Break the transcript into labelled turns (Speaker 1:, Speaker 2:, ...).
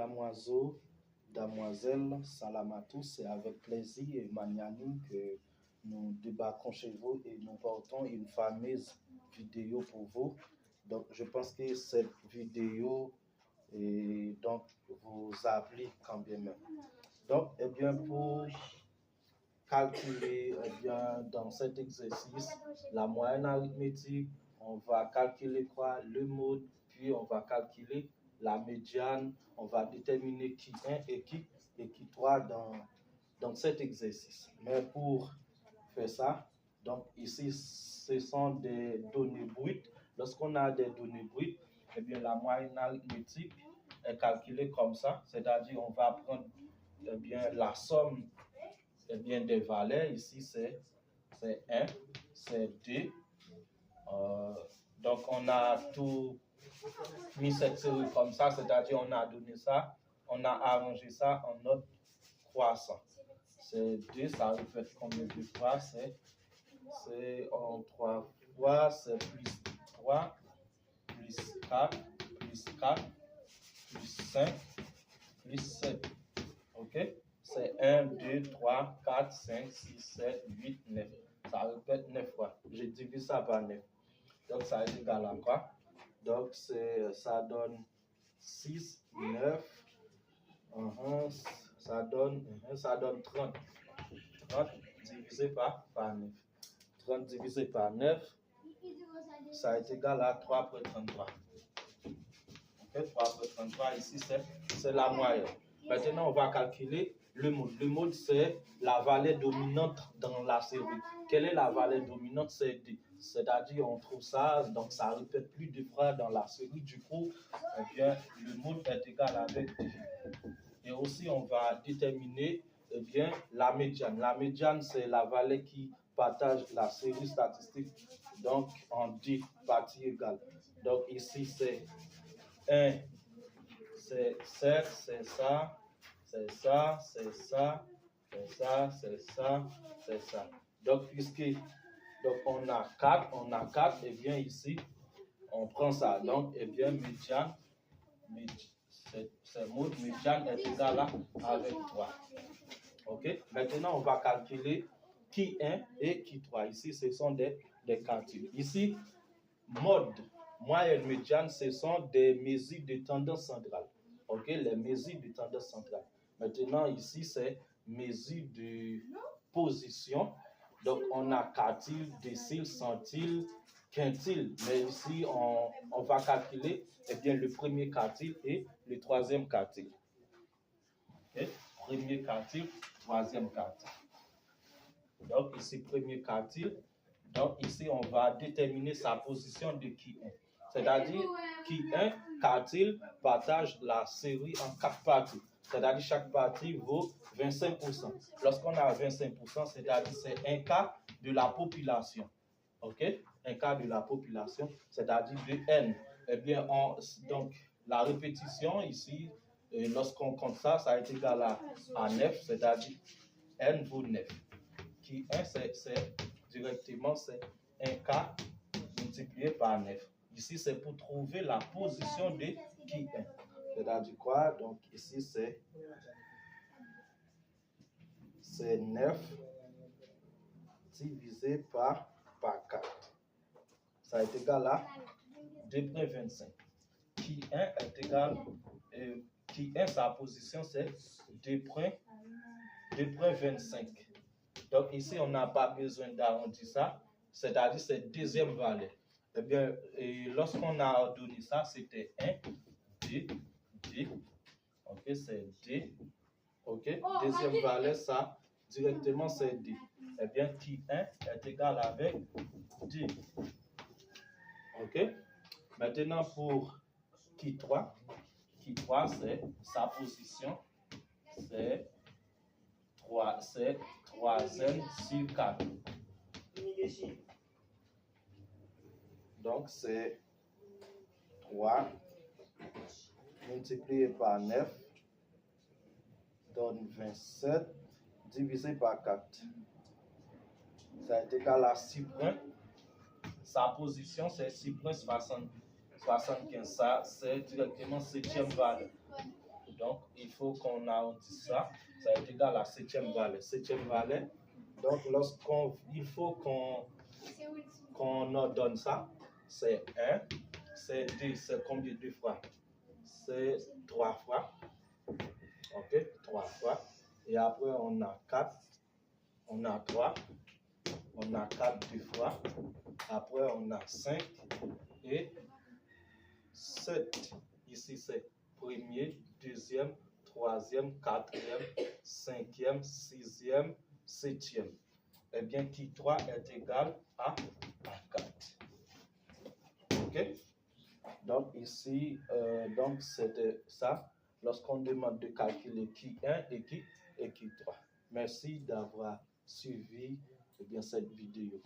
Speaker 1: Damoiseau, damoiselles, salam à tous. C'est avec plaisir et magnanime que nous débarquons chez vous et nous portons une fameuse vidéo pour vous. Donc, je pense que cette vidéo vous applique quand bien même. Donc, eh bien, pour calculer, dans cet exercice, la moyenne arithmétique, on va calculer quoi? Le mode, puis on va calculer la médiane, on va déterminer qui 1 et qui 3 dans cet exercice. Mais pour faire ça, donc ici, ce sont des données brutes. Lorsqu'on a des données brutes, eh bien, la moyenne arithmétique est calculée comme ça, c'est-à-dire on va prendre la somme des valeurs. Ici, c'est 1, c'est 2. Donc, on a tout mis cette série comme ça, c'est-à-dire on a donné ça, on a arrangé ça en note croissant. C'est 2, ça répète combien de fois? C'est en 3 fois, c'est plus 3, plus 4, plus 4, plus 5, plus 7. OK? C'est 1, 2, 3, 4, 5, 6, 7, 8, 9. Ça répète 9 fois. Je divise ça par 9. Donc, ça est égal à quoi? Donc, ça donne 6, 9. Ça donne 30. 30 divisé par 9. 30 divisé par 9, ça est égal à 3 après 33. Okay? 3 après 33, ici, c'est la moyenne. Maintenant, on va calculer le mode. Le mode, c'est la valeur dominante dans la série. Quelle est la valeur dominante? C'est D. C'est-à-dire, on trouve ça, donc ça répète plus de fois dans la série. Du coup, eh bien, le mode est égal avec D. Et aussi, on va déterminer la médiane. La médiane, c'est la valeur qui partage la série statistique, donc en 10 parties égales. Donc ici, c'est 1, c'est 7, c'est ça, c'est ça, c'est ça, c'est ça, c'est ça, c'est ça. Donc, on a 4, et bien ici, on prend ça. Donc, et bien, médiane, c'est mode médiane est égal avec 3. OK? Maintenant, on va calculer qui 1 et qui 3. Ici, ce sont des calculs. Ici, mode, moyenne, médiane, ce sont des mesures de tendance centrale. OK? Les mesures de tendance centrale. Maintenant, ici, c'est mesure de position. Donc, on a quartile, décile, centile, quintile. Mais ici, on va calculer le premier quartile et le troisième quartile. Okay? Premier quartile, troisième quartile. Donc, ici, premier quartile. Donc, ici, on va déterminer sa position de qui 1. C'est-à-dire, qui 1 quartile partage la série en 4 parties. C'est-à-dire, chaque partie vaut 25%. Lorsqu'on a 25%, c'est-à-dire, c'est un quart de la population. OK? Un quart de la population, c'est-à-dire de N. Eh bien, donc, la répétition ici, lorsqu'on compte ça, ça est égal à 9, c'est-à-dire N vaut 9. Qui 1, c'est directement, c'est un quart multiplié par 9. Ici, c'est pour trouver la position de qui 1. C'est-à-dire quoi? Donc, ici, c'est 9 divisé par 4. Ça est égal à 2,25. Qui 1 est égal, qui 1, sa position, c'est 2,25. Donc, ici, on n'a pas besoin d'arrondir ça, c'est-à-dire c'est deuxième valeur. Eh bien, lorsqu'on a donné ça, c'était 1, 2, 2. OK, c'est D. OK, deuxième valeur, ça, directement, c'est D. Eh bien, qui 1 est égal avec D. OK, maintenant pour qui 3, c'est sa position, c'est 3n sur 4. Donc, c'est 3 multiplié par 9 donne 27 divisé par 4. Ça est égal à 6 points. Sa position, c'est 6,75. Ça, c'est directement 7e valeur. Donc, il faut qu'on arrondisse ça. Ça est égal à septième valet. Septième valet. Donc, il faut qu'on ordonne ça. C'est 1, c'est 2, c'est combien de fois? C'est 3 fois. OK, 3 fois. Et après, on a 4, on a 3, on a 4 deux fois. Après, on a 5 et 7. Ici, c'est premier, deuxième, troisième, quatrième, cinquième, sixième, septième. Eh bien, qui 3 est égal à 4. OK? Donc, ici, donc c'était ça. Lorsqu'on demande de calculer qui 1 et qui 3. Merci d'avoir suivi cette vidéo.